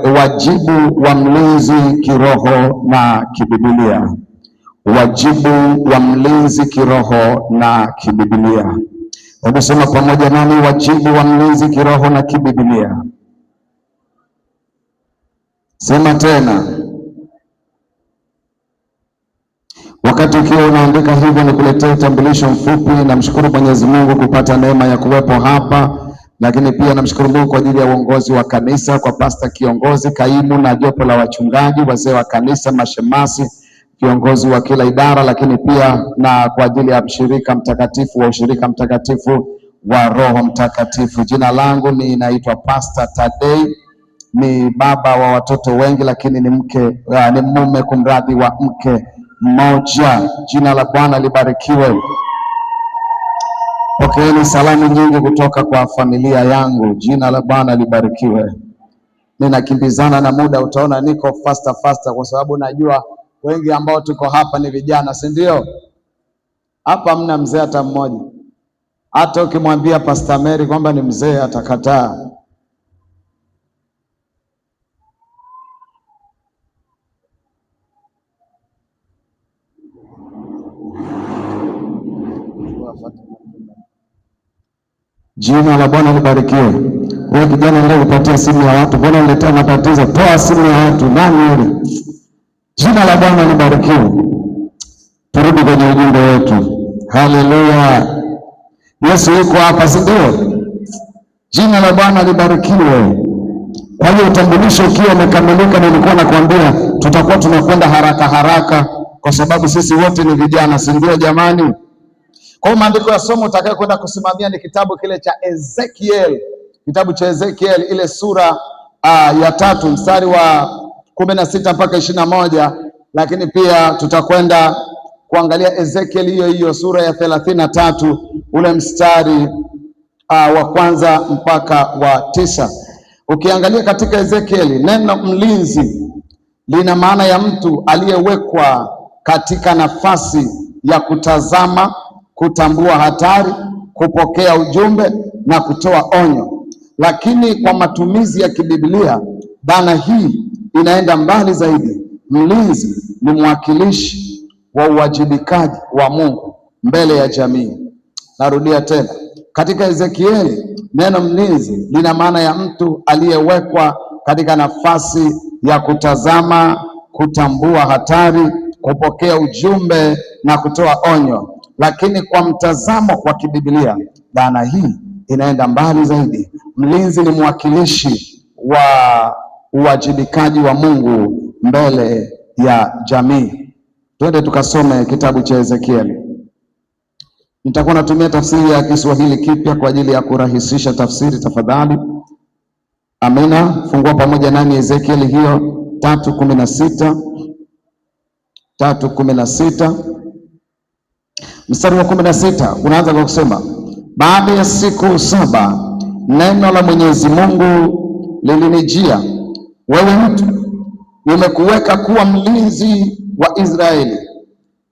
Wajibu wa mlinzi kiroho na kibiblia. Wajibu wa mlinzi kiroho na kibiblia. Hebu sema pamoja nami, wajibu wa mlinzi kiroho na kibiblia. Sema tena. Wakati ukiwa unaandika hivyo, nikuletea utambulisho mfupi. Namshukuru Mwenyezi Mungu kupata neema ya kuwepo hapa, lakini pia namshukuru Mungu kwa ajili ya uongozi wa kanisa, kwa pasta kiongozi, kaimu na jopo la wachungaji, wazee wa kanisa, mashemasi, viongozi wa kila idara, lakini pia na kwa ajili ya mshirika mtakatifu wa ushirika mtakatifu wa Roho Mtakatifu. Jina langu ninaitwa Pastor Tadei, ni baba wa watoto wengi, lakini ni mume kumradhi wa mke mmoja. Jina la Bwana libarikiwe. Pokeeni salamu nyingi kutoka kwa familia yangu. Jina la Bwana libarikiwe. Ninakimbizana na muda, utaona niko faster kwa sababu najua wengi ambao tuko hapa ni vijana, si ndio? Hapa hamna mzee hata mmoja. Hata ukimwambia Pastor Mary kwamba ni mzee atakataa. Jina la Bwana libarikiwe. Wewe kijana ndio kupatia simu ya watu, mbona unaletea matatizo? Toa simu ya watu, nani yule? Jina la Bwana libarikiwe. Turudi kwenye ujumbe wetu. Haleluya. Yesu yuko hapa, si ndio? Jina la Bwana libarikiwe. Kwa hiyo utambulisho ukiwa umekamilika, nilikuwa nakwambia tutakuwa tunakwenda haraka kwa sababu sisi wote ni vijana, si ndio jamani? Kwa maandiko ya somo utakayo kwenda kusimamia ni kitabu kile cha Ezekiel. Kitabu cha Ezekiel, ile sura ya 3 mstari wa 16 mpaka 21, lakini pia tutakwenda kuangalia Ezekiel hiyo sura ya 33 ule mstari wa kwanza mpaka wa 9. Ukiangalia katika Ezekiel, neno mlinzi lina maana ya mtu aliyewekwa katika nafasi ya kutazama, kutambua hatari, kupokea ujumbe na kutoa onyo. Lakini kwa matumizi ya kibiblia, dhana hii inaenda mbali zaidi. Mlinzi ni mwakilishi wa uwajibikaji wa Mungu mbele ya jamii. Narudia tena. Katika Ezekieli, neno mlinzi lina maana ya mtu aliyewekwa katika nafasi ya kutazama, kutambua hatari, kupokea ujumbe na kutoa onyo. Lakini kwa mtazamo wa kibiblia, dhana hii inaenda mbali zaidi. Mlinzi ni mwakilishi wa uwajibikaji wa Mungu mbele ya jamii. Twende tukasome kitabu cha Ezekieli. Nitakuwa natumia tafsiri ya Kiswahili kipya kwa ajili ya kurahisisha tafsiri, tafadhali. Amina. Fungua pamoja nami Ezekieli hiyo 3:16 mstari wa 16 unaanza kwa kusema, baada ya siku 7 neno la Mwenyezi Mungu lilinijia, wewe mtu, nimekuweka kuwa mlinzi wa Israeli.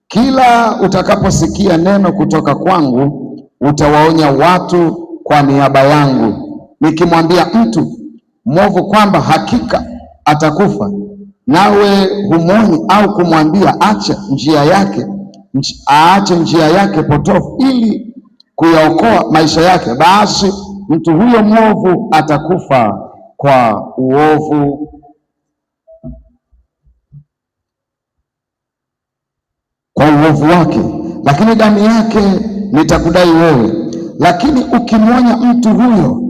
Kila utakaposikia neno kutoka kwangu, utawaonya watu kwa niaba yangu, nikimwambia mtu mwovu kwamba hakika atakufa, nawe humwonyi au kumwambia aache njia yake potofu ili kuyaokoa maisha yake, basi mtu huyo mwovu atakufa kwa uovu wake, lakini damu yake nitakudai wewe. Lakini ukimwonya mtu huyo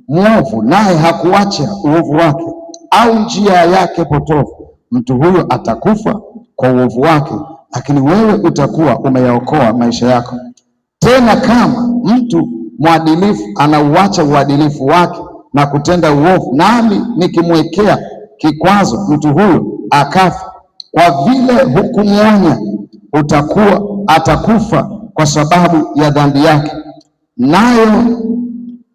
mwovu, naye hakuacha uovu wake au njia yake potofu, mtu huyo atakufa kwa uovu wake, lakini wewe utakuwa umeyaokoa maisha yako. Tena kama mtu mwadilifu anauacha uadilifu wake na kutenda uovu, nami nikimwekea kikwazo mtu huyo akafa, kwa vile hukumwonya, atakufa kwa sababu ya dhambi yake, nayo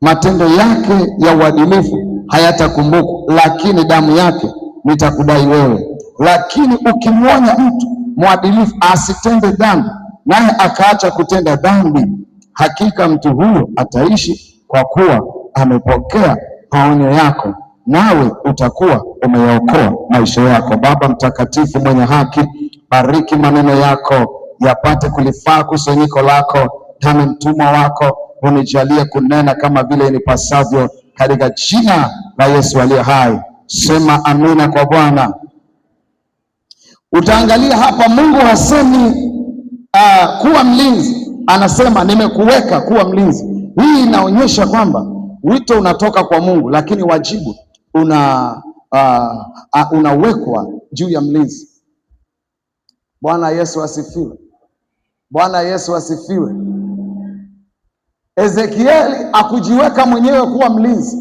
matendo yake ya uadilifu hayatakumbukwa, lakini damu yake nitakudai wewe. Lakini ukimwonya mtu mwadilifu asitende dhambi, naye akaacha kutenda dhambi, hakika mtu huyo ataishi, kwa kuwa amepokea maonyo yako, nawe utakuwa umeyaokoa maisha yako. Baba mtakatifu mwenye haki, bariki maneno yako yapate kulifaa kusanyiko lako. Nami mtumwa wako unijalie kunena kama vile inipasavyo, katika jina la Yesu aliye hai. Sema amina kwa Bwana. Utaangalia hapa, Mungu hasemi kuwa mlinzi, anasema nimekuweka kuwa mlinzi. Hii inaonyesha kwamba wito unatoka kwa Mungu, lakini wajibu unawekwa juu ya mlinzi. Bwana Yesu asifiwe. Bwana Yesu asifiwe. Ezekieli akujiweka mwenyewe kuwa mlinzi,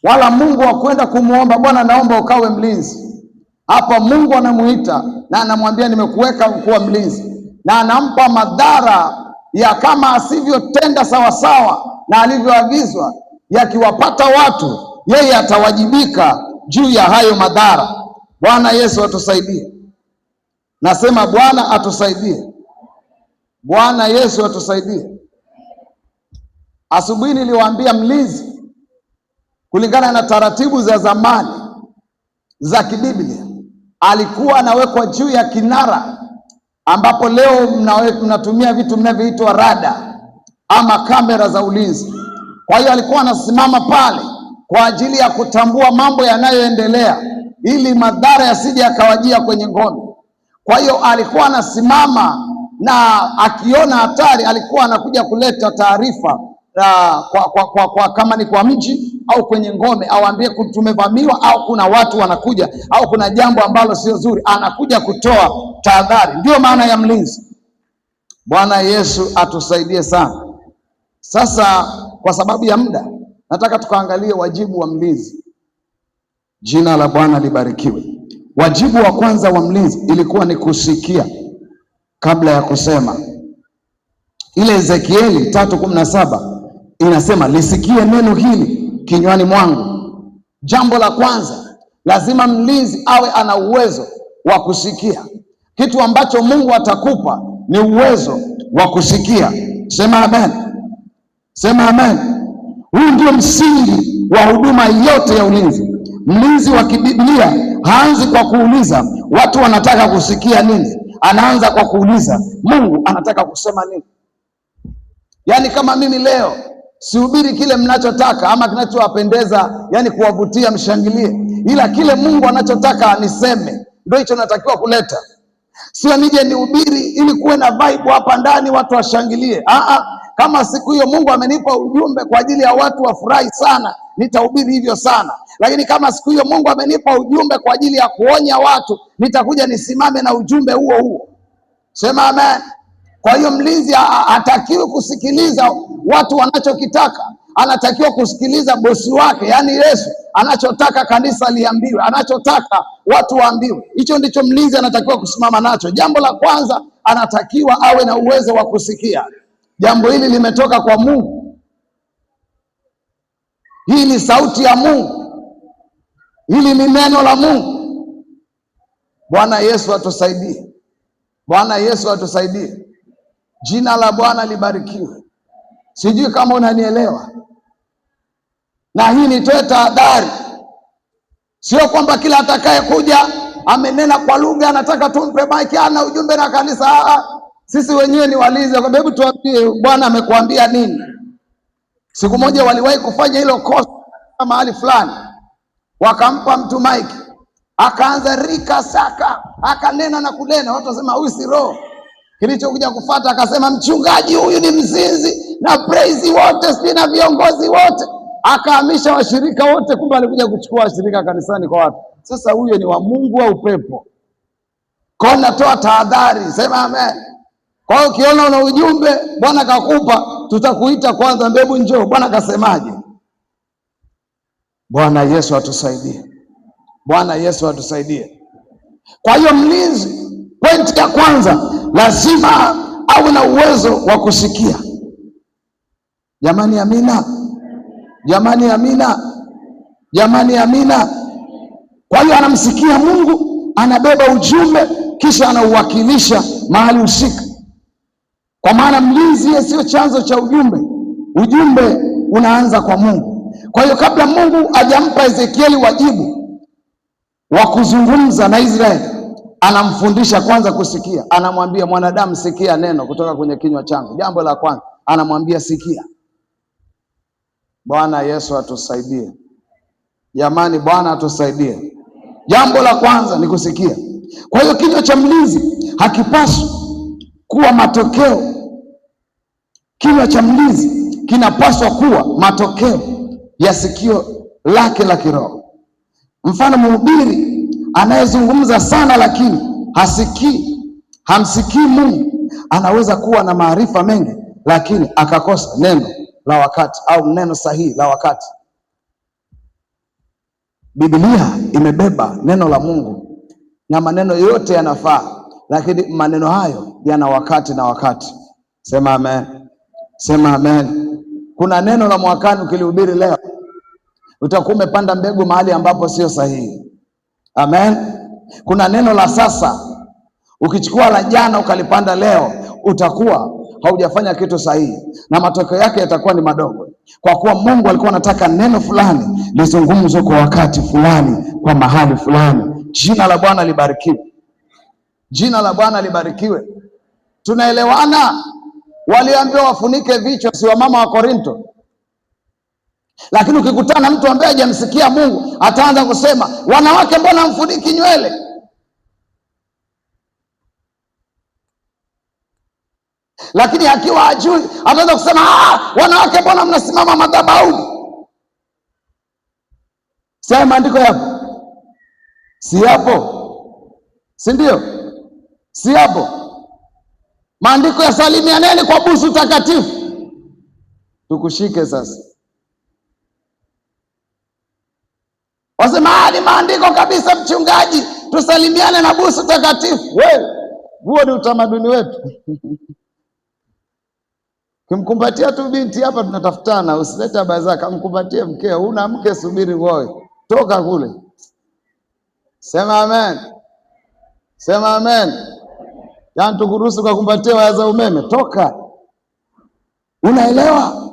wala Mungu hakwenda kumuomba, Bwana naomba ukawe mlinzi. Hapa Mungu anamuita na anamwambia nimekuweka kuwa mlinzi, na anampa madhara ya kama asivyotenda sawasawa na alivyoagizwa, yakiwapata watu, yeye atawajibika juu ya hayo madhara. Bwana Yesu atusaidie. Nasema Bwana atusaidie. Bwana Yesu atusaidie. Asubuhi niliwaambia mlinzi, kulingana na taratibu za zamani za kibiblia, alikuwa anawekwa juu ya kinara, ambapo leo mnatumia vitu mnavyoitwa rada ama kamera za ulinzi. Kwa hiyo alikuwa anasimama pale kwa ajili ya kutambua mambo yanayoendelea, ili madhara yasije yakawajia kwenye ngome. Kwa hiyo alikuwa anasimama, na akiona hatari alikuwa anakuja kuleta taarifa kwa kama ni kwa mji au kwenye ngome, au ambie tumevamiwa au kuna watu wanakuja au kuna jambo ambalo sio zuri, anakuja kutoa tahadhari. Ndio maana ya mlinzi. Bwana Yesu atusaidie sana. Sasa kwa sababu ya muda, nataka tukaangalie wajibu wa mlinzi. Jina la Bwana libarikiwe. Wajibu wa kwanza wa mlinzi ilikuwa ni kusikia kabla ya kusema. Ile Ezekieli 3:17 inasema lisikie neno hili kinywani mwangu. Jambo la kwanza, lazima mlinzi awe ana uwezo wa kusikia. Kitu ambacho Mungu atakupa ni uwezo wa kusikia. Sema amen. Sema amen. Huu ndio msingi wa huduma yote ya ulinzi. Mlinzi wa kibiblia haanzi kwa kuuliza watu wanataka kusikia nini. Anaanza kwa kuuliza Mungu anataka kusema nini. Yaani kama mimi leo sihubiri kile mnachotaka ama kinachowapendeza, yani kuwavutia mshangilie, ila kile Mungu anachotaka niseme, ndio hicho natakiwa kuleta. Sio nije nihubiri ili kuwe na vibe hapa ndani watu washangilie. Kama siku hiyo Mungu amenipa ujumbe kwa ajili ya watu wafurahi sana, nitahubiri hivyo sana. Lakini kama siku hiyo Mungu amenipa ujumbe kwa ajili ya kuonya watu, nitakuja nisimame na ujumbe huo huo. Sema amen. Kwa hiyo mlinzi hatakiwi kusikiliza watu wanachokitaka, anatakiwa kusikiliza bosi wake, yani Yesu, anachotaka kanisa liambiwe, anachotaka watu waambiwe. Hicho ndicho mlinzi anatakiwa kusimama nacho. Jambo la kwanza, anatakiwa awe na uwezo wa kusikia. Jambo hili limetoka kwa Mungu. Hii ni sauti ya Mungu. Hili ni neno la Mungu. Bwana Yesu atusaidie. Bwana Yesu atusaidie. Jina la Bwana libarikiwe. Sijui kama unanielewa. Na hii nitoe tahadhari. Sio kwamba kila atakaye kuja amenena kwa lugha anataka tumpe maiki ana ujumbe na kanisa. Sisi wenyewe ni walinzi. Kwa hebu tuambie Bwana amekuambia nini? Siku moja waliwahi kufanya hilo kosa mahali fulani. Wakampa mtu maiki, akaanza rika saka, akanena na kunena. Watu wasema huyu si roho. Kilichokuja kufuata akasema mchungaji huyu ni mzinzi, na praise wote sisi na viongozi wote. Akahamisha washirika wote, kumbe alikuja kuchukua washirika kanisani kwa watu. Sasa huyo ni wa Mungu au pepo? Kwa natoa tahadhari. Sema amen. Kwa hiyo ukiona una ujumbe Bwana kakupa, tutakuita kwanza, mbebu njoo Bwana kasemaje. Bwana Yesu atusaidie. Bwana Yesu atusaidie. Kwa hiyo mlinzi, pointi ya kwanza, lazima awe na uwezo wa kusikia. Jamani amina. Jamani amina. Jamani amina. Kwa hiyo anamsikia Mungu, anabeba ujumbe, kisha anauwakilisha mahali husika. Kwa maana mlinzi yeye sio chanzo cha ujumbe. Ujumbe unaanza kwa Mungu. Kwa hiyo kabla Mungu hajampa Ezekieli wajibu wa kuzungumza na Israeli, anamfundisha kwanza kusikia. Anamwambia, mwanadamu, sikia neno kutoka kwenye kinywa changu. Jambo la kwanza anamwambia sikia. Bwana Yesu atusaidie jamani, Bwana atusaidie. Jambo la kwanza ni kusikia. Kwa hiyo kinywa cha mlinzi hakipaswi kuwa matokeo. Kinywa cha mlinzi kinapaswa kuwa matokeo ya sikio lake la kiroho. Mfano, mhubiri anayezungumza sana lakini hamsikii Mungu anaweza kuwa na maarifa mengi lakini akakosa neno la wakati au neno sahihi la wakati. Biblia imebeba neno la Mungu na maneno yote yanafaa, lakini maneno hayo yana wakati na wakati. Sema amen. Sema amen. Kuna neno la mwakani ukilihubiri leo, utakuwa umepanda mbegu mahali ambapo sio sahihi. Amen. Kuna neno la sasa, ukichukua la jana ukalipanda leo, utakuwa haujafanya kitu sahihi na matokeo yake yatakuwa ni madogo, kwa kuwa Mungu alikuwa anataka neno fulani lizungumzwe kwa wakati fulani, kwa mahali fulani. Jina la Bwana libarikiwe. Jina la Bwana libarikiwe. Tunaelewana? Waliambiwa wafunike vichwa, si wamama wa Korinto. Lakini ukikutana na mtu ambaye hajamsikia Mungu, ataanza kusema, wanawake mbona mfuniki nywele? Lakini akiwa hajui, anaweza kusema, wanawake mbona mnasimama madhabahuni? Sasa maandiko yapo? Si yapo? Si ndio? Si yapo? Maandiko ya salimianeni kwa busu takatifu. Tukushike sasa. Wasema, ni maandiko kabisa mchungaji, tusalimiane na busu takatifu. Wewe, huo ni utamaduni wetu. Kimkumbatia tu binti hapa tunatafutana, usilete habari zake. Kamkumbatie mkeo, una mke subiri ngoe. Toka kule. Sema amen. Sema amen. Yaani tukuruhusu kwa kumbatia waya za umeme, toka. Unaelewa?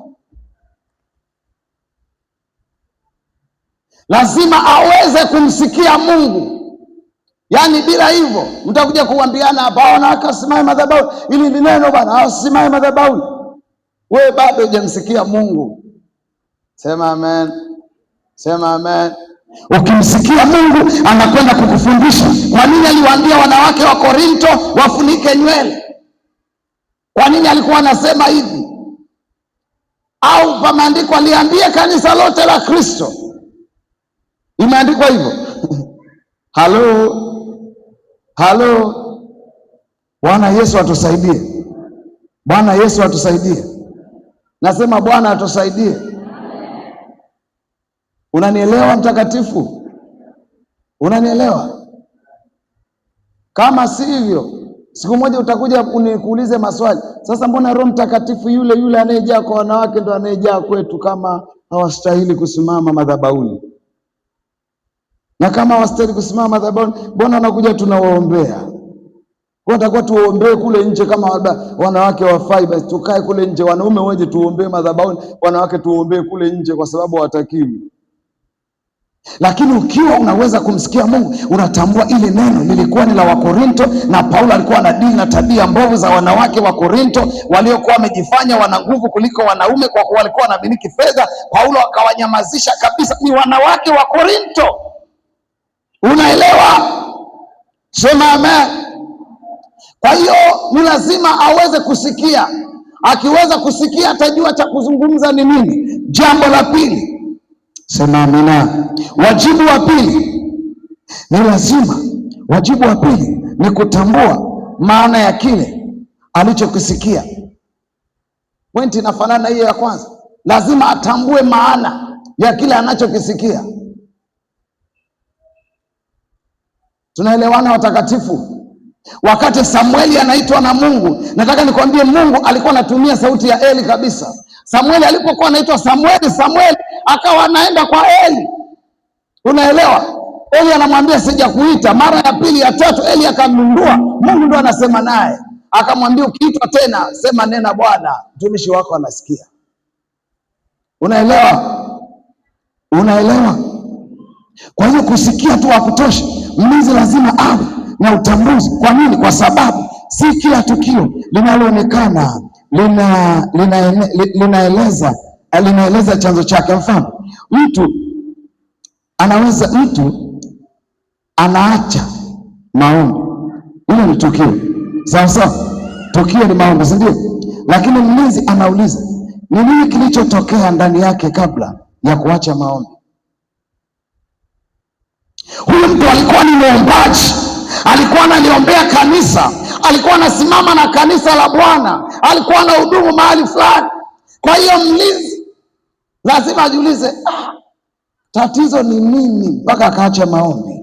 Lazima aweze kumsikia Mungu. Yaani bila hivyo mtakuja kuambiana hapa, wanawake wasimame madhabahu, ili ni neno bwana, wasimame madhabahu. Wewe bado hujamsikia Mungu. Sema amen. Sema amen. Ukimsikia Mungu anakwenda kukufundisha. Kwa nini aliwaambia wanawake wa Korinto wafunike nywele? Kwa nini alikuwa anasema hivi? Au kwa maandiko aliambia kanisa lote la Kristo? Imeandikwa hivyo. Halo. Halo. Bwana Yesu atusaidie. Bwana Yesu atusaidie. Nasema Bwana atusaidie. Unanielewa mtakatifu? Unanielewa? Kama si hivyo, siku moja utakuja unikuulize maswali. Sasa mbona Roho Mtakatifu yule anayejaa kwa wanawake ndo anayejaa kwetu, kama hawastahili kusimama madhabahuni? Na kama hawastahili kusimama madhabahuni, mbona wanakuja tunawaombea? Kwa takuwa tuombee kule nje, kama wanawake wafai, basi tukae kule nje, wanaume waje tuombee madhabahuni, wanawake tuombee kule nje kwa sababu hawatakiwi. Lakini ukiwa unaweza kumsikia Mungu, unatambua ile neno lilikuwa ni la Wakorinto, na Paulo alikuwa anadili na tabia mbovu za wanawake wa Korinto waliokuwa wamejifanya wana nguvu kuliko wanaume kwa kuwa walikuwa wanamiliki fedha. Paulo akawanyamazisha kabisa, ni wanawake wa Korinto. Unaelewa? Sema amen. Kwa hiyo ni lazima aweze kusikia. Akiweza kusikia atajua cha kuzungumza ni nini. Jambo la pili, sema amina. Wajibu wa pili ni lazima, wajibu wa pili ni kutambua maana ya kile alichokisikia. Pointi inafanana hiyo ya kwanza. Lazima atambue maana ya kile anachokisikia. Tunaelewana watakatifu? Wakati Samueli anaitwa na Mungu, nataka nikwambie Mungu alikuwa anatumia sauti ya Eli kabisa. Samueli alipokuwa anaitwa Samueli akawa anaenda kwa Eli. Unaelewa? Eli anamwambia sijakuita. Mara ya pili ya tatu Eli akamgundua Mungu ndo anasema naye. Akamwambia ukiitwa tena sema nena Bwana, mtumishi wako anasikia. Unaelewa? Unaelewa? Kwa hiyo kusikia tu hakutoshi, mlinzi lazima awe na utambuzi. Kwa nini? Kwa sababu si kila tukio linaloonekana linaeleza chanzo chake. Mfano, mtu anaacha maombi, hilo ni tukio. Sawa, tukio ni maombi, si ndio? Lakini mlinzi anauliza ni nini kilichotokea ndani yake kabla ya kuacha maombi. Huyu mtu alikuwa ni muombaji, alikuwa analiombea kanisa, alikuwa anasimama na kanisa la Bwana, alikuwa anahudumu mahali fulani. Kwa hiyo mlinzi lazima ajiulize, tatizo ni nini mpaka akaacha maombi?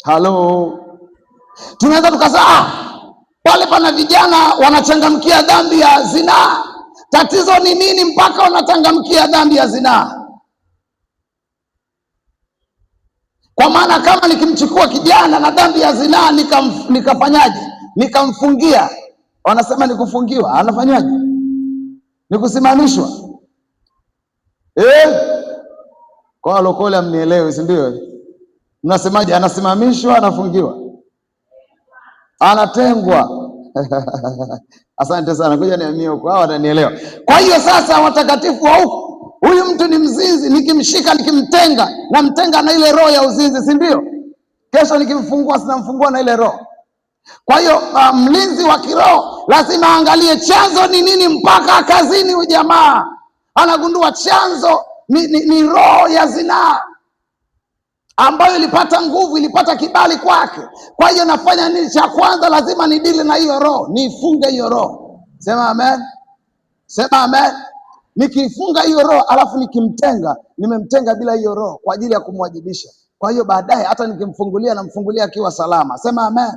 Halo, tunaweza tukasema pale pana vijana wanachangamkia dhambi ya zinaa. Tatizo ni nini mpaka wanachangamkia dhambi ya zinaa? Kwa maana kama nikimchukua kijana na dhambi ya zinaa nikafanyaje? Nikamfungia. Wanasema ni kufungiwa. Anafanyaje? Ni kusimamishwa. Kwa walokole amnielewe, si ndio? Mnasemaje? Anasimamishwa, anafungiwa, anatengwa. Asante sana, kuja niamie huko, hao wananielewa. Kwa hiyo sasa, watakatifu wa huko, huyu mtu ni mzinzi, nikimshika nikimtenga, namtenga na ile roho ya uzinzi, si ndio? Kesho nikimfungua sinamfungua na ile roho. Kwa hiyo mlinzi wa kiroho lazima aangalie chanzo ni nini mpaka kazini. Huyu jamaa anagundua chanzo ni roho ya zinaa ambayo ilipata nguvu, ilipata kibali kwake. Kwa hiyo nafanya nini? Cha kwanza lazima nidili na hiyo roho, nifunge hiyo roho. Sema amen. Sema amen. Nikifunga hiyo roho alafu nikimtenga, nimemtenga bila hiyo roho kwa ajili ya kumwajibisha. Kwa hiyo baadaye hata nikimfungulia, namfungulia akiwa salama. Sema amen.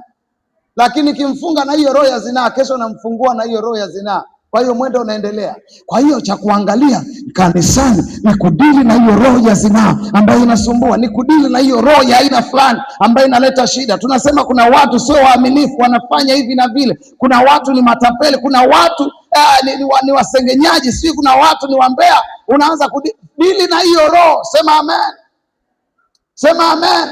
Lakini nikimfunga na hiyo roho ya zinaa, kesho namfungua na hiyo roho ya zinaa. Kwa hiyo mwendo unaendelea. Kwa hiyo cha kuangalia kanisani ni kudili na hiyo roho ya zinaa ambayo inasumbua, ni kudili na hiyo roho ya aina fulani ambayo inaleta shida. Tunasema kuna watu sio waaminifu, wanafanya hivi na vile. Kuna watu ni matapeli, kuna watu ni wasengenyaji, sio, kuna watu ni wambea. Unaanza kudili na hiyo roho. Sema amen. Sema amen.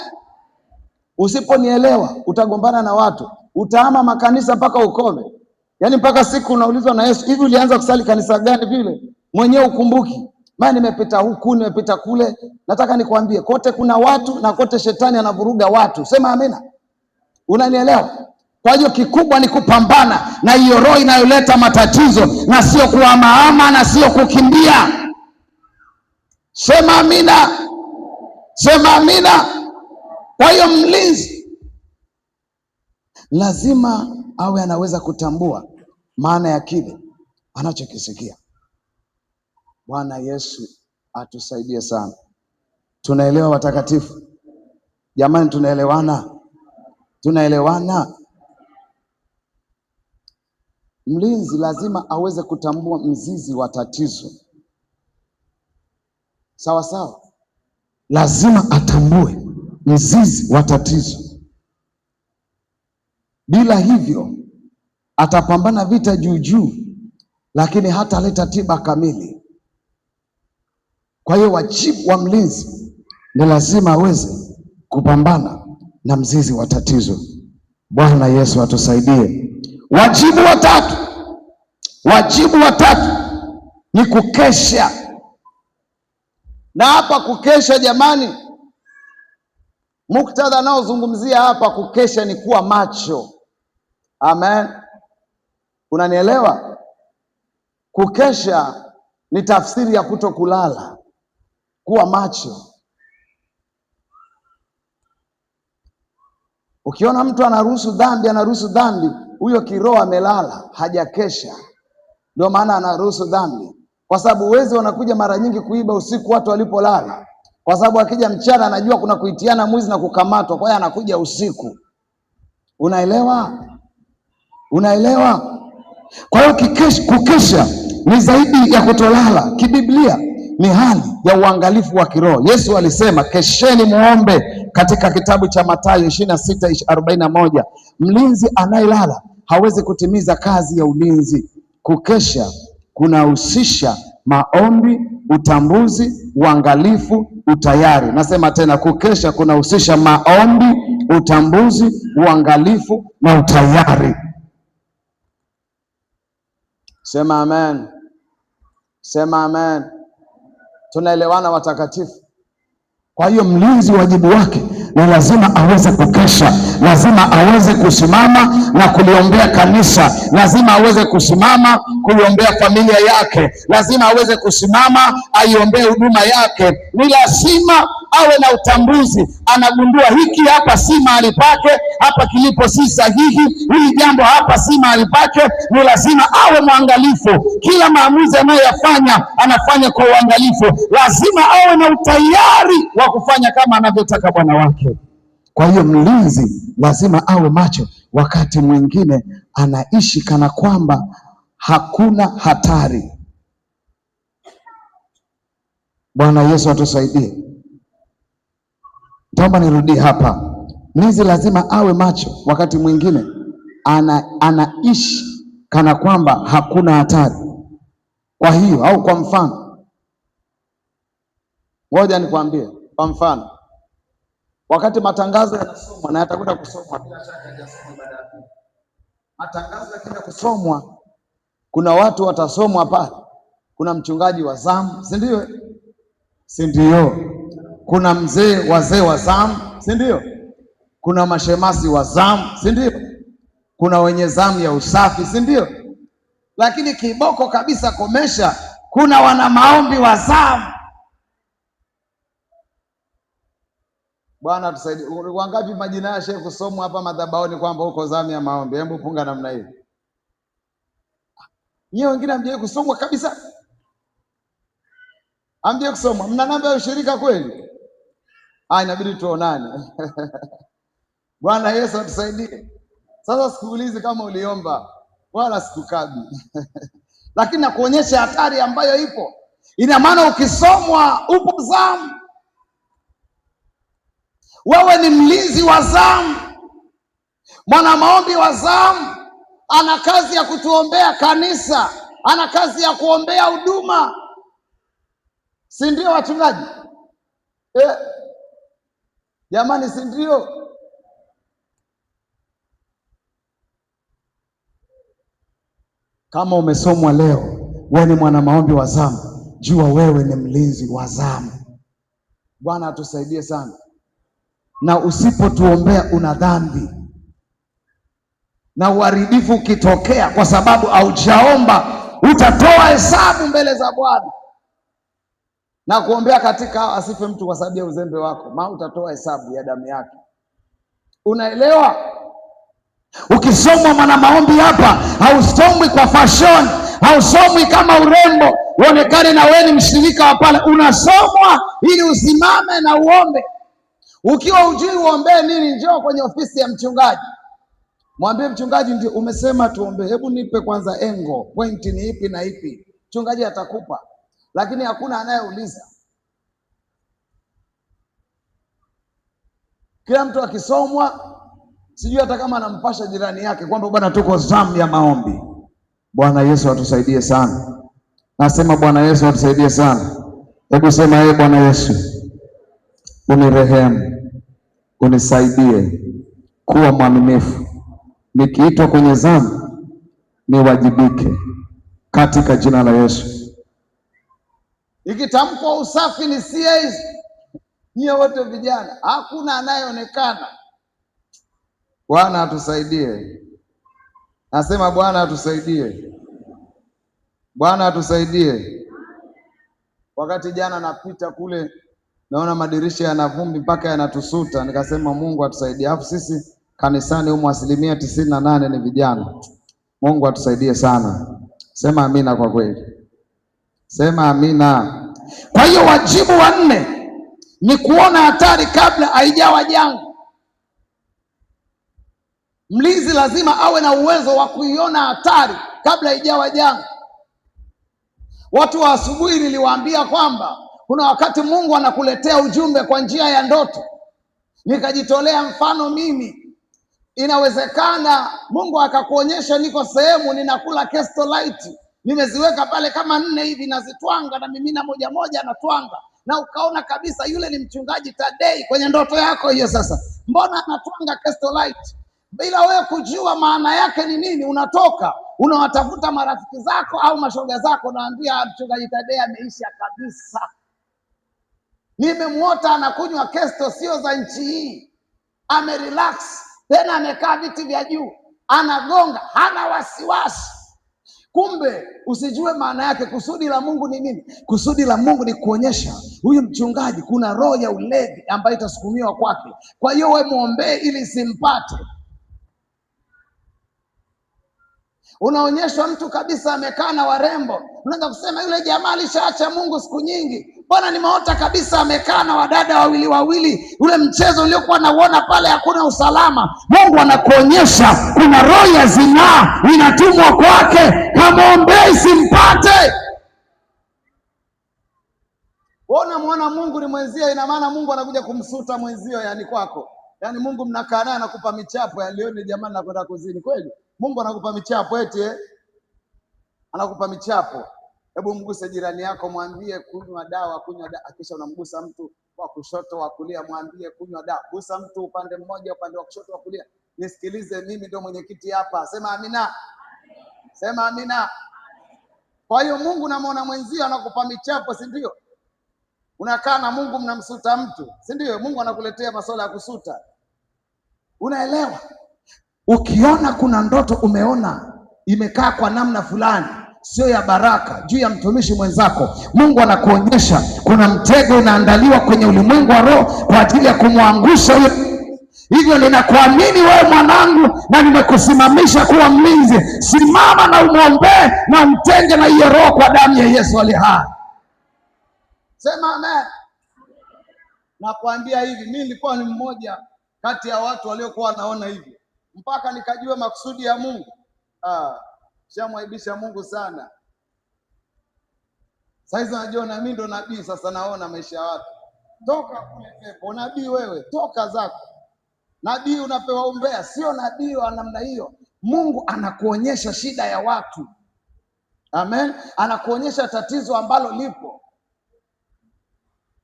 Usiponielewa utagombana na watu, utaama makanisa mpaka ukome. Yaani mpaka siku unaulizwa na Yesu, hivi ulianza kusali kanisa gani vile? Mwenyewe ukumbuki. Maana nimepita huku, nimepita kule. Nataka nikwambie, kote kuna watu na kote shetani anavuruga watu. Sema amina. Unanielewa? Kwa hiyo kikubwa ni kupambana na hiyo roho inayoleta matatizo, na sio kuhama na sio kukimbia. Sema amina. Sema amina. Kwa hiyo mlinzi lazima awe anaweza kutambua maana ya kile anachokisikia. Bwana Yesu atusaidie sana. Tunaelewa watakatifu? Jamani, tunaelewana? Tunaelewana? Mlinzi lazima aweze kutambua mzizi wa tatizo. Sawa sawa? Lazima atambue mzizi wa tatizo. Bila hivyo atapambana vita juu, lakini hataleta tiba kamili. Kwa hiyo wajibu wa mlinzi ni lazima aweze kupambana na mzizi wa tatizo. Bwana Yesu atusaidie. Wajibu wa tatu ni kukesha. Na hapa kukesha, jamani, muktadha naozungumzia hapa kukesha ni kuwa macho. Amen. Unanielewa? Kukesha ni tafsiri ya kutokulala, kuwa macho. Ukiona mtu anaruhusu dhambi, huyo kiroho amelala, hajakesha. Ndio maana anaruhusu dhambi. Kwa sababu wezi wanakuja mara nyingi kuiba usiku watu walipolala. Kwa sababu akija mchana anajua kuna kuitiana mwizi na kukamatwa, kwa hiyo anakuja usiku. Unaelewa? Unaelewa? Kwa hiyo kukesha ni zaidi ya kutolala. Kibiblia ni hali ya uangalifu wa kiroho. Yesu alisema kesheni muombe, katika kitabu cha Mathayo 26:41. Mlinzi anayelala hawezi kutimiza kazi ya ulinzi. Kukesha kunahusisha maombi, utambuzi, uangalifu, utayari. Nasema tena, kukesha kunahusisha maombi, utambuzi, uangalifu na utayari. Sema amen. Sema amen. Tunaelewana watakatifu? Kwa hiyo mlinzi, wajibu wake ni lazima aweze kukesha, lazima aweze kusimama na kuliombea kanisa, lazima aweze kusimama kuliombea familia yake, lazima aweze kusimama aiombee huduma yake. Ni lazima awe na utambuzi, anagundua hiki hapa si mahali pake, hapa kilipo si sahihi, hili jambo hapa si mahali pake. Ni lazima awe mwangalifu, kila maamuzi anayoyafanya anafanya kwa uangalifu. Lazima awe na utayari wa kufanya kama anavyotaka Bwana wake. Kwa hiyo mlinzi lazima awe macho, wakati mwingine anaishi kana kwamba hakuna hatari. Bwana Yesu atusaidie. Naomba nirudie hapa. Mlinzi lazima awe macho, wakati mwingine anaishi kana kwamba hakuna hatari. Kwa hiyo, au kwa mfano, ngoja nikwambie, kwa mfano, wakati matangazo yanasomwa, na yatakwenda kusomwa bila shaka, hajasoma baadaye. Matangazo yakija kusomwa, kuna watu watasomwa pale. Kuna mchungaji wa zamu, si ndio? Si ndio? Kuna wazee wa zamu, si ndio? Kuna mashemasi wa zamu, si ndio? Kuna wenye zamu ya usafi, si ndio? Lakini kiboko kabisa komesha, kuna wana maombi wa zamu. Bwana tusaidie. Wangapi majina ya shehe kusomwa hapa madhabahuni kwamba uko zamu ya maombi? Hebu punga namna hii. Nyie wengine hamjawahi kusomwa kabisa? Hamjawahi kusomwa? Mna namba ya ushirika kweli? Inabidi tuonane. Bwana Yesu atusaidie. Sasa sikuulizi kama uliomba, wala sikukabi. Lakini nakuonyesha hatari ambayo ipo. Ina maana ukisomwa upo zamu. Wewe ni mlinzi wa zamu, mwana maombi wa zamu. Ana kazi ya kutuombea kanisa, ana kazi ya kuombea huduma, si ndio wachungaji? Jamani, si ndio? Kama umesomwa leo, wewe ni mwana maombi wa zamu, jua wewe ni mlinzi wa zamu. Bwana atusaidie sana. Na usipotuombea una dhambi, na uharibifu ukitokea kwa sababu haujaomba, utatoa hesabu mbele za Bwana. Na kuombea katika asife mtu kwa sababu ya uzembe wako, maana utatoa hesabu ya damu yake. Unaelewa? Ukisomwa mwana maombi hapa, hausomwi kwa fashion, hausomwi kama urembo uonekane na wewe ni mshirika wa pale. Unasomwa ili usimame na uombe. Ukiwa hujui uombee nini, njoo kwenye ofisi ya mchungaji. Mwambie mchungaji, ndio umesema tuombe, hebu nipe kwanza engo, pointi ni ipi na ipi. Mchungaji atakupa, lakini hakuna anayeuliza. Kila mtu akisomwa, sijui hata kama anampasha jirani yake kwamba bwana, tuko zamu ya maombi. Bwana Yesu atusaidie sana. Nasema Bwana Yesu atusaidie sana. Hebu sema, Bwana Yesu, unirehemu, unisaidie kuwa mwaminifu. Nikiitwa kwenye zamu niwajibike katika jina la Yesu. Ikitamkwa usafi ni CAs, nyie wote vijana, hakuna anayeonekana. Bwana atusaidie. Nasema Bwana atusaidie. Bwana atusaidie. Wakati jana napita kule, naona madirisha yana vumbi mpaka yanatusuta, nikasema Mungu atusaidie. Alafu sisi kanisani humo 98% ni vijana. Mungu atusaidie sana. Sema amina kwa kweli. Sema amina. Kwa hiyo wajibu wa 4 ni kuona hatari kabla haijawa janga. Mlinzi lazima awe na uwezo wa kuiona hatari kabla haijawa janga. Watu wa asubuhi niliwaambia kwamba kuna wakati Mungu anakuletea ujumbe kwa njia ya ndoto. Nikajitolea mfano mimi. Inawezekana Mungu akakuonyesha niko sehemu ninakula Kesto Light, nimeziweka pale kama 4 hivi, nazitwanga na mimina moja moja natwanga, na ukaona kabisa yule ni mchungaji Tadei kwenye ndoto yako hiyo. Sasa mbona anatwanga Castrolite bila wewe kujua maana yake ni nini? Unatoka unawatafuta marafiki zako au mashoga zako, naambia mchungaji Tadei ameisha kabisa, nimemuota anakunywa Kesto sio za nchi hii, amerelax, tena amekaa viti vya juu, anagonga, hana wasiwasi. Kumbe usijue maana yake. Kusudi la Mungu ni nini? Kusudi la Mungu ni kuonyesha huyu mchungaji kuna roho ya ulevi ambayo itasukumiwa kwake, kwa hiyo wewe muombee ili simpate. Unaonyeshwa mtu kabisa amekaa na warembo, unaanza kusema yule jamaa alishaacha Mungu siku nyingi. Bwana, nimeota kabisa amekaa na wadada wawili wawili, ule mchezo uliokuwa nauona pale hakuna usalama. Mungu anakuonyesha kuna roho ya zinaa inatumwa kwake, kamwombee simpate. Unamwona Mungu ni mwenzio, ina maana Mungu anakuja kumsuta mwenzio, yani kwako. Yani Mungu mnakaa naye anakupa michapo ya leo, ni jamani nakwenda kuzini kweli. Mungu anakupa michapo eti anakupa michapo. Hebu mguse jirani yako, mwambie kunywa dawa, kunywa dawa. Kisha unamgusa mtu wa kushoto wa kulia, mwambie kunywa dawa. Gusa mtu upande mmoja, upande wa kushoto wa kulia. Nisikilize, mimi ndio mwenyekiti hapa. Sema amina. Sema amina. Kwa hiyo Mungu namwona mwenzio anakupa michapo, si ndio? Unakaa na Mungu mnamsuta mtu, si ndio? Mungu anakuletea masuala ya kusuta. Unaelewa? Ukiona kuna ndoto umeona imekaa kwa namna fulani sio ya baraka juu ya mtumishi mwenzako, Mungu anakuonyesha kuna mtego unaandaliwa kwenye ulimwengu wa roho kwa ajili ya kumwangusha huyo. Hivyo ninakuamini wewe mwanangu, na nimekusimamisha kuwa mlinzi. Simama na umwombee na umtenge na hiyo roho kwa damu ya Yesu aliye hai. Sema amen. Nakwambia hivi, mimi nilikuwa ni mmoja kati ya watu waliokuwa wanaona hivi mpaka nikajua makusudi ya Mungu. Shamwaibisha Mungu sana. Sasa najua na mimi ndo nabii, sasa naona maisha ya watu. Toka kule pepo, nabii wewe, toka zako. Nabii unapewa umbea, sio nabii wa namna hiyo. Mungu anakuonyesha shida ya watu. Amen. Anakuonyesha tatizo ambalo lipo.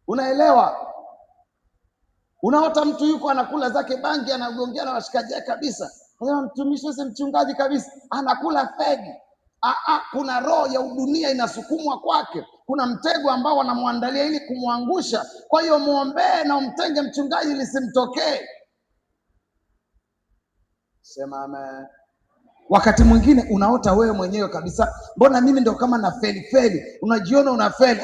Unaelewa? Unaota mtu yuko anakula zake bangi, anagongea na washikaji kabisa. Sasa mtumishi wese mchungaji kabisa anakula fegi. Kuna roho ya udunia inasukumwa kwake. Kuna mtego ambao wanamwandalia ili kumwangusha. Kwa hiyo muombee na umtenge mchungaji lisimtokee. Sema amen. Wakati mwingine unaota wewe mwenyewe kabisa, mbona mimi ndio kama na feli. Unajiona una feli.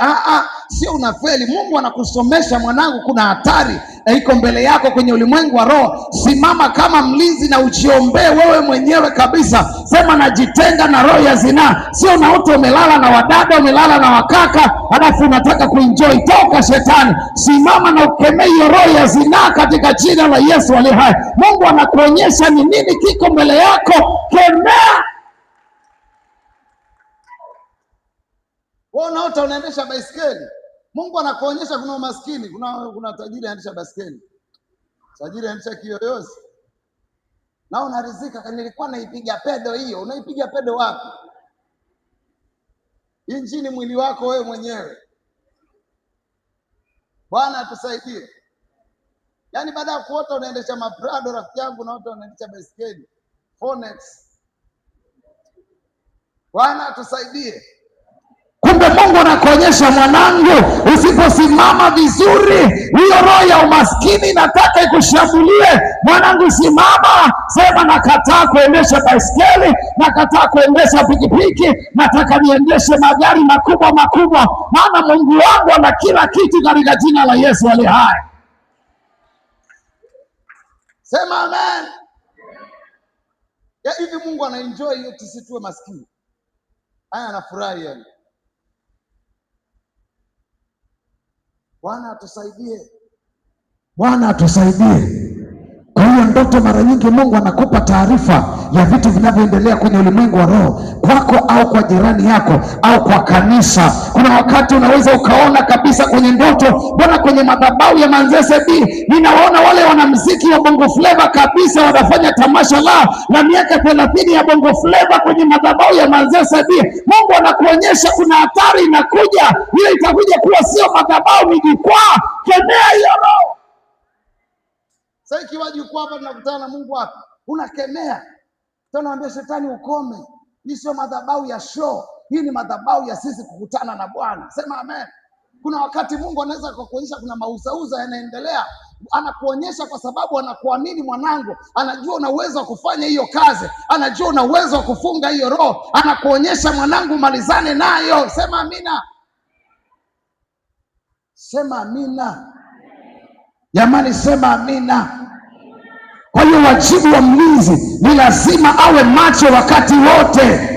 Sio una feli. Mungu anakusomesha mwanangu, kuna hatari iko mbele yako kwenye ulimwengu wa roho. Simama kama mlinzi na ujiombee wewe mwenyewe kabisa. Sema najitenga na roho ya zinaa. Sio unaota umelala na wadada, umelala na wakaka, halafu unataka kuenjoy. Toka shetani. Simama na ukemee hiyo roho ya zinaa katika jina la Yesu aliye hai. Mungu anakuonyesha ni nini kiko mbele yako. Kemea. Wewe unaota unaendesha baiskeli. Mungu anakuonyesha kuna umaskini, kuna tajiri anaendesha baiskeli. Tajiri anaendesha kiyoyozi. Na unarizika, nilikuwa naipiga pedo hiyo. Unaipiga pedo wapi? Injini mwili wako wewe mwenyewe. Bwana atusaidie. Yaani baada ya kuota unaendesha maprado, rafiki yangu, na unaendesha baiskeli. Phonex. Bwana atusaidie. Kumbe Mungu anakuonyesha mwanangu, usiposimama vizuri, hiyo roho ya umaskini nataka ikushambulie. Mwanangu simama, sema nakataa kuendesha baiskeli, nakataa kuendesha pikipiki, nataka niendeshe magari makubwa, maana Mungu wangu ana kila kitu katika jina la Yesu aliye hai. Sema amen. Ya hivi Mungu anaenjoy hiyo tusitue maskini. Haya anafurahi yani. Bwana atusaidie. Bwana atusaidie. Kwa hiyo hiyo ndoto, mara nyingi Mungu anakupa taarifa ya vitu vinavyoendelea kwenye ulimwengu wa roho, kwako au kwa jirani yako au kwa kanisa. Kuna wakati unaweza ukaona kabisa kwenye ndoto, mbona kwenye madhabahu ya Manzese B ninawaona wale wanamuziki wa Bongo Flava kabisa wanafanya tamasha lao na miaka 30 ya Bongo Flava kwenye madhabahu ya Manzese B. Mungu anakuonyesha kuna hatari inakuja, ile itakuja kuwa sio madhabahu, ni jukwaa. Kemea hiyo roho. Sasa ikiwa jukwaa hapa tunakutana na Mungu hapa, unakemea. Tena naambia shetani ukome. Hii sio madhabahu ya show. Hii ni madhabahu ya sisi kukutana na Bwana. Sema amen. Kuna wakati Mungu anaweza kukuonyesha kuna mauzauza yanaendelea. Anakuonyesha kwa sababu anakuamini mwanangu. Anajua una uwezo wa kufanya hiyo kazi. Anajua una uwezo wa kufunga hiyo roho. Anakuonyesha mwanangu, malizane nayo. Sema amina. Sema amina. Jamani, sema amina. Kwa hiyo wajibu wa mlinzi ni lazima awe macho wakati wote.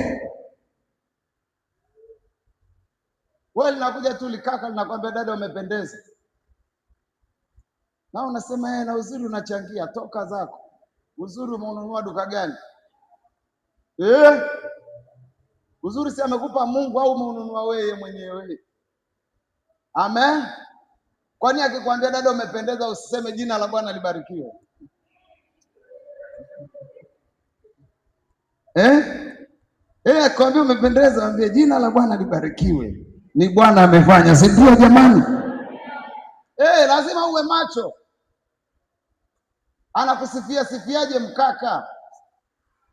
Wewe linakuja tu likaka linakwambia dada umependeza. Na unasema na uzuri unachangia, toka zako. Uzuri umeununua duka gani? Uzuri si amekupa Mungu au umeununua wewe mwenyewe? Amen. Kwani akikwambia dada umependeza usiseme jina la Bwana libarikiwe? Akikwambia umependeza ambie jina la Bwana libarikiwe. Ni Bwana amefanya, si ndio jamani? Lazima uwe macho. Anakusifia sifiaje mkaka?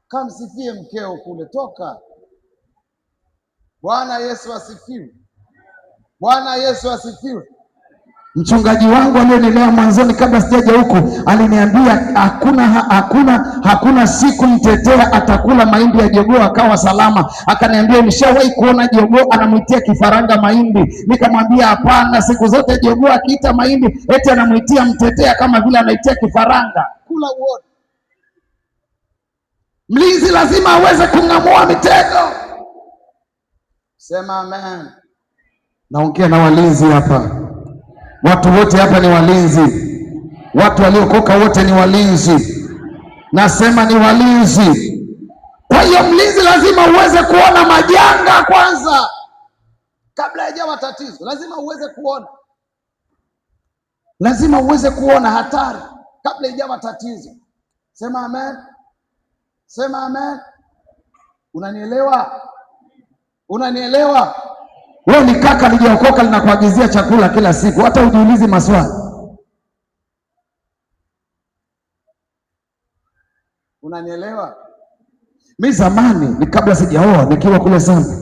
Kamsifie mkeo kule, toka. Bwana Yesu asifiwe. Bwana Yesu asifiwe. Mchungaji wangu aliyenielewa mwanzoni kabla sijaja huku aliniambia hakuna siku mtetea atakula mahindi ya jogoo akawa salama. Akaniambia nishawahi kuona jogoo anamwitia kifaranga mahindi. Nikamwambia hapana, siku zote jogoo akiita mahindi eti anamwitia mtetea kama vile anaitia kifaranga. Kula uone. Mlinzi lazima aweze kung'amua mitego. Sema amen. Naongea na walinzi hapa. Watu wote hapa ni walinzi. Watu waliokoka wote ni walinzi. Nasema ni walinzi. Kwa hiyo mlinzi lazima uweze kuona majanga kwanza kabla hajawa tatizo. Lazima uweze kuona. Lazima uweze kuona hatari kabla hajawa tatizo. Sema amen. Sema amen. Unanielewa? Unanielewa? Wewe ni kaka lijaokoka linakuagizia chakula kila siku, hata ujiulizi maswali. Unanielewa? Mimi zamani ni kabla sijaoa, nikiwa kule Zambia,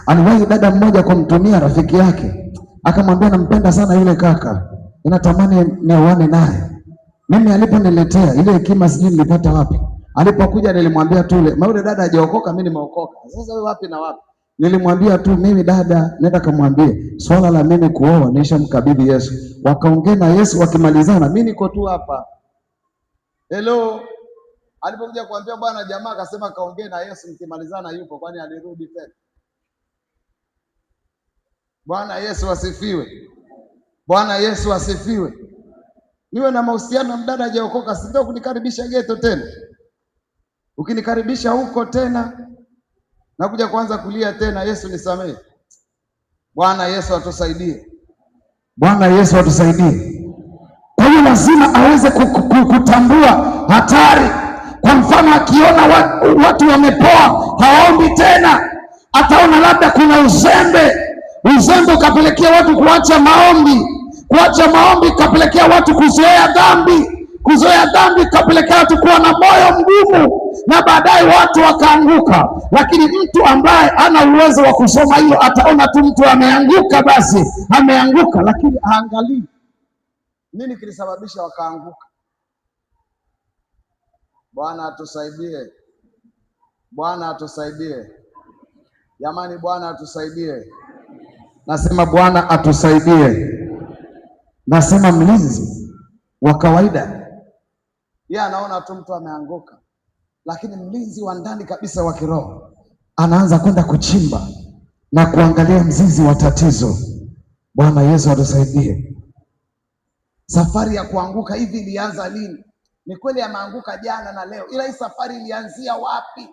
aliwahi dada mmoja kumtumia rafiki yake, akamwambia nampenda sana yule kaka, ninatamani nioane naye. Mimi aliponiletea ile hekima sijui nilipata wapi. Alipokuja nilimwambia tu yule dada hajaokoka, mimi nimeokoka. Sasa wewe wapi na wapi? Nilimwambia tu mimi dada, nenda kamwambie swala la mimi kuoa nishamkabidhi Yesu. Wakaongea na Yesu, wakimalizana mimi niko tu hapa. Hello. Alipokuja kuambia bwana, jamaa akasema kaongea na Yesu, mkimalizana yupo, kwani alirudi tena. Bwana Yesu asifiwe. Bwana Yesu asifiwe. Niwe na mahusiano na mdada hajaokoka, si ndio kunikaribisha geto tena? Ukinikaribisha huko tena nakuja kuanza kulia tena, Yesu nisamehe. Bwana Yesu atusaidie. Bwana Yesu atusaidie. Kwa hiyo lazima aweze kutambua hatari. Kwa mfano akiona watu wamepoa, hawaombi tena, ataona labda kuna uzembe. Uzembe ukapelekea watu kuacha maombi. Kuacha maombi kapelekea watu kuzoea dhambi. Kuzoea dhambi kapelekea watu kuwa na moyo mgumu, na baadaye watu wakaanguka. Lakini mtu ambaye ana uwezo wa kusoma hilo ataona tu mtu ameanguka, basi ameanguka, lakini haangalii nini kilisababisha wakaanguka. Bwana atusaidie. Bwana atusaidie. Jamani, Bwana atusaidie. Nasema Bwana atusaidie. Nasema mlinzi wa kawaida yeye anaona tu mtu ameanguka, lakini mlinzi wa ndani kabisa wa kiroho anaanza kwenda kuchimba na kuangalia mzizi wa tatizo. Bwana Yesu atusaidie. Safari ya kuanguka hivi ilianza lini? Ni kweli ameanguka jana na leo, ila hii safari ilianzia wapi?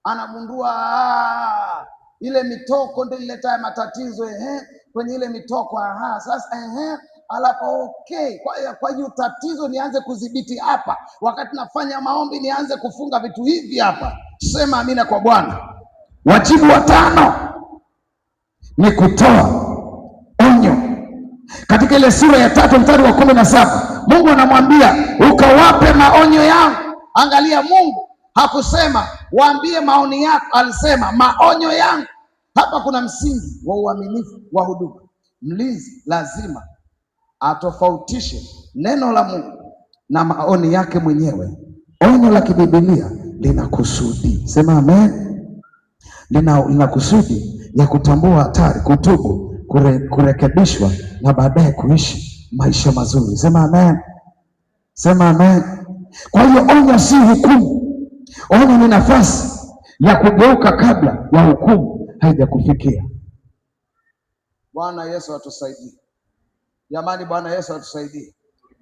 Anagundua ile mitoko ndio ileta matatizo. Kwenye ile mitoko sasa alafu okay, kwa hiyo tatizo nianze kudhibiti hapa, wakati nafanya maombi nianze kufunga vitu hivi hapa. Sema amina kwa Bwana. Wajibu wa 5 ni kutoa onyo. Katika ile sura ya 3 mstari wa 17 Mungu anamwambia ukawape maonyo yangu. Angalia, Mungu hakusema waambie maoni yako, alisema maonyo yangu. Hapa kuna msingi wa uaminifu wa huduma. Mlinzi lazima atofautishe neno la Mungu na maoni yake mwenyewe. Onyo la kibiblia lina kusudi, sema amen, lina kusudi ya kutambua hatari, kutubu, kurekebishwa na baadaye kuishi maisha mazuri. Sema amen, sema amen. Kwa hiyo onyo si hukumu. Onyo ni nafasi ya kugeuka kabla ya hukumu haijakufikia. Bwana Yesu atusaidie. Jamani, Bwana Yesu atusaidie.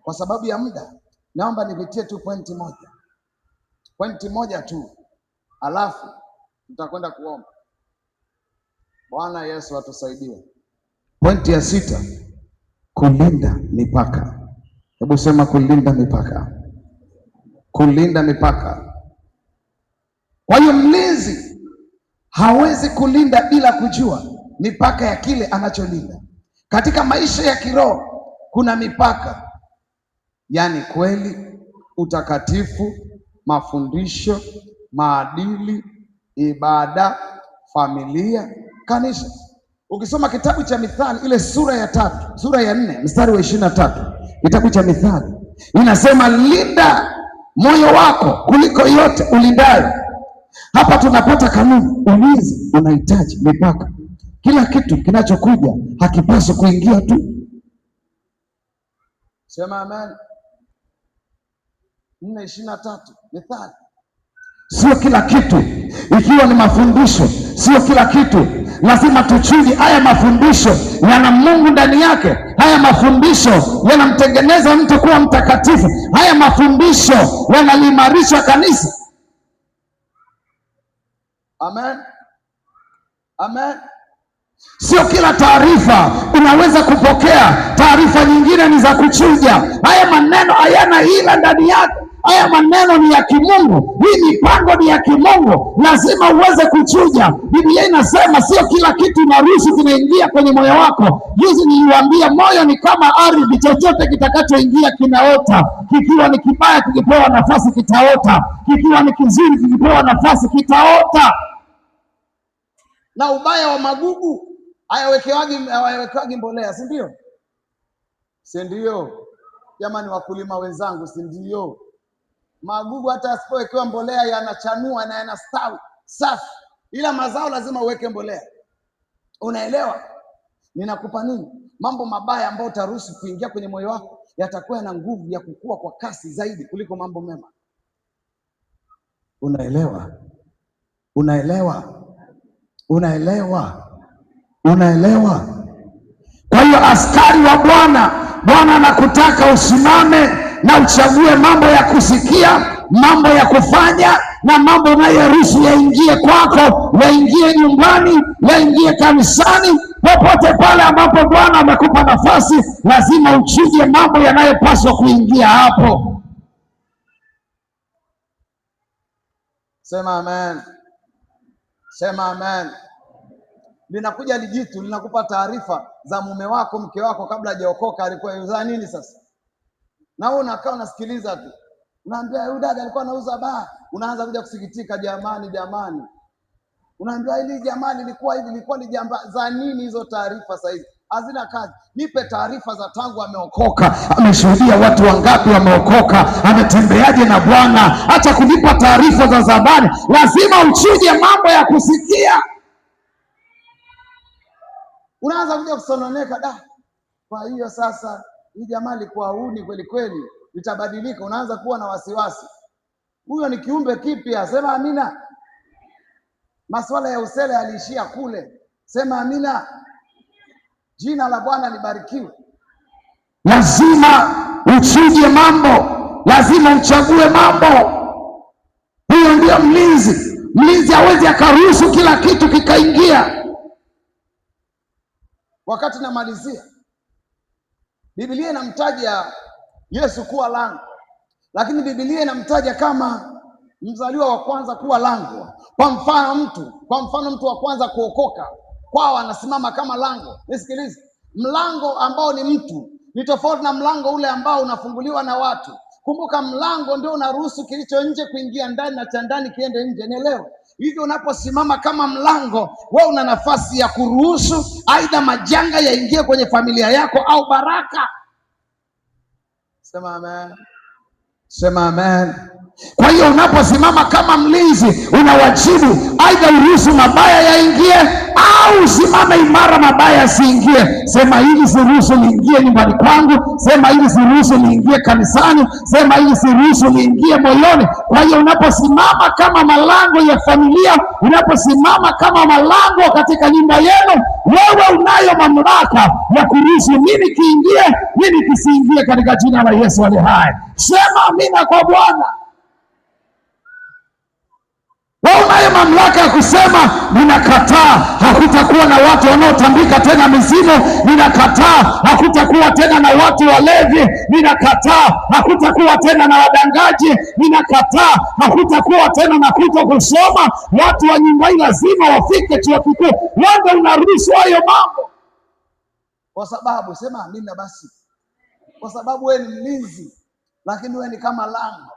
Kwa sababu ya muda, naomba nipitie tu pointi moja tu, alafu tutakwenda kuomba. Bwana Yesu atusaidie. Pointi ya 6, kulinda mipaka. Hebu sema kulinda mipaka. Kulinda mipaka. Kwa hiyo mlinzi hawezi kulinda bila kujua mipaka ya kile anacholinda. Katika maisha ya kiroho kuna mipaka, yaani kweli, utakatifu, mafundisho, maadili, ibada, familia, kanisa. Ukisoma kitabu cha Mithali ile sura ya 4 mstari wa 23, kitabu cha Mithali inasema linda moyo wako kuliko yote ulindayo. Hapa tunapata kanuni. Ulinzi unahitaji mipaka. Kila kitu kinachokuja hakipaswi kuingia tu. Sema amen. 4:23 Mithali. Sio kila kitu, ikiwa ni mafundisho, sio kila kitu. Lazima tuchuje haya mafundisho yana Mungu ndani yake. Haya mafundisho yanamtengeneza mtu kuwa mtakatifu. Haya mafundisho yanaliimarisha kanisa. Amen. Amen. Sio kila taarifa unaweza kupokea. Taarifa nyingine ni za kuchuja. Haya maneno hayana hila ndani yake. Haya maneno ni ya kimungu. Hii mipango ni ya kimungu. Lazima uweze kuchuja. Biblia inasema sio kila kitu unaruhusu kinaingia kwenye moyo wako. Juzi niliwaambia moyo ni kama ardhi. Chochote kitakachoingia kinaota. Kikiwa ni kibaya kikipewa nafasi kitaota. Kikiwa ni kizuri kikipewa nafasi kitaota. Na ubaya wa magugu hayawekewagi mbolea, si ndio? Si ndio? Jamani wakulima wenzangu, si ndio? Magugu hata asipowekewa mbolea yanachanua na yanastawi safi, ila mazao lazima uweke mbolea. Unaelewa ninakupa nini? Mambo mabaya ambayo utaruhusu kuingia kwenye moyo wako yatakuwa na nguvu ya kukua kwa kasi zaidi kuliko mambo mema. Unaelewa? Unaelewa? Kwa hiyo askari wa Bwana anakutaka usimame na uchague mambo ya kusikia, mambo ya kufanya, na mambo unayoruhusu yaingie kwako, yaingie nyumbani, yaingie kanisani, popote pale ambapo Bwana amekupa nafasi. Lazima uchuje mambo yanayopaswa kuingia hapo. Sema amen. Sema amen. Linakuja lijitu linakupa taarifa za mume wako, mke wako kabla hajaokoka alikuwa yuza nini sasa. Na wewe unakaa unasikiliza tu. Unaambia huyu dada alikuwa anauza baa. Unaanza kuja kusikitika, jamani. Unaambia hili jamani ilikuwa hivi, ilikuwa ni jamba za nini hizo taarifa sasa hivi? Hazina kazi. Nipe taarifa za tangu ameokoka. Ameshuhudia watu wangapi wameokoka? Ametembeaje na Bwana? Hata kunipa taarifa za zamani. Lazima uchuje mambo ya kusikia. Unaanza kuja kusononeka, kwa hiyo sasa hii jamaa alikuwa huni kweli kweli, litabadilika. Unaanza kuwa na wasiwasi. Huyo ni kiumbe kipya. Sema amina. Masuala ya usele yaliishia kule. Sema amina. Jina la Bwana libarikiwe. Lazima uchuje mambo lazima uchague mambo. Huyo ndio mlinzi. Mlinzi hawezi akaruhusu kila kitu kikaingia. Wakati namalizia, Biblia inamtaja Yesu kuwa lango, lakini Biblia inamtaja kama mzaliwa wa kwanza kuwa lango. Kwa mfano mtu wa kwanza kuokoka kwao anasimama kama lango. Nisikilize, mlango ambao ni mtu ni tofauti na mlango ule ambao unafunguliwa na watu. Kumbuka, mlango ndio unaruhusu kilicho nje kuingia ndani na cha ndani kiende nje. Nielewe hivyo, unaposimama kama mlango, wewe una nafasi ya kuruhusu aidha majanga yaingie kwenye familia yako au baraka. Sema amen. Sema amen. Kwa hiyo unaposimama kama mlinzi, unawajibu aidha uruhusu mabaya yaingie au usimame imara mabaya yasiingie. Sema hili siruhusu liingie nyumbani kwangu, sema hili siruhusu liingie kanisani, sema hili siruhusu liingie moyoni. Kwa hiyo unaposimama kama malango ya familia, unaposimama kama malango katika nyumba yenu, wewe unayo mamlaka ya kuruhusu nini kiingie, nini kisiingie, katika jina la Yesu aliye hai. Sema amina kwa Bwana. Wewe unayo mamlaka ya kusema ninakataa, hakutakuwa na watu wanaotambika tena mizimu. Ninakataa, hakutakuwa tena na watu walevi. Ninakataa, hakutakuwa tena na wadangaji. Ninakataa, hakutakuwa tena na kuto kusoma. Watu wa nyumba hii lazima wafike chuo kikuu. Wewe unaruhusu hayo mambo. Kwa sababu, sema amina basi, kwa sababu wewe ni mlinzi, lakini wewe ni kama lango.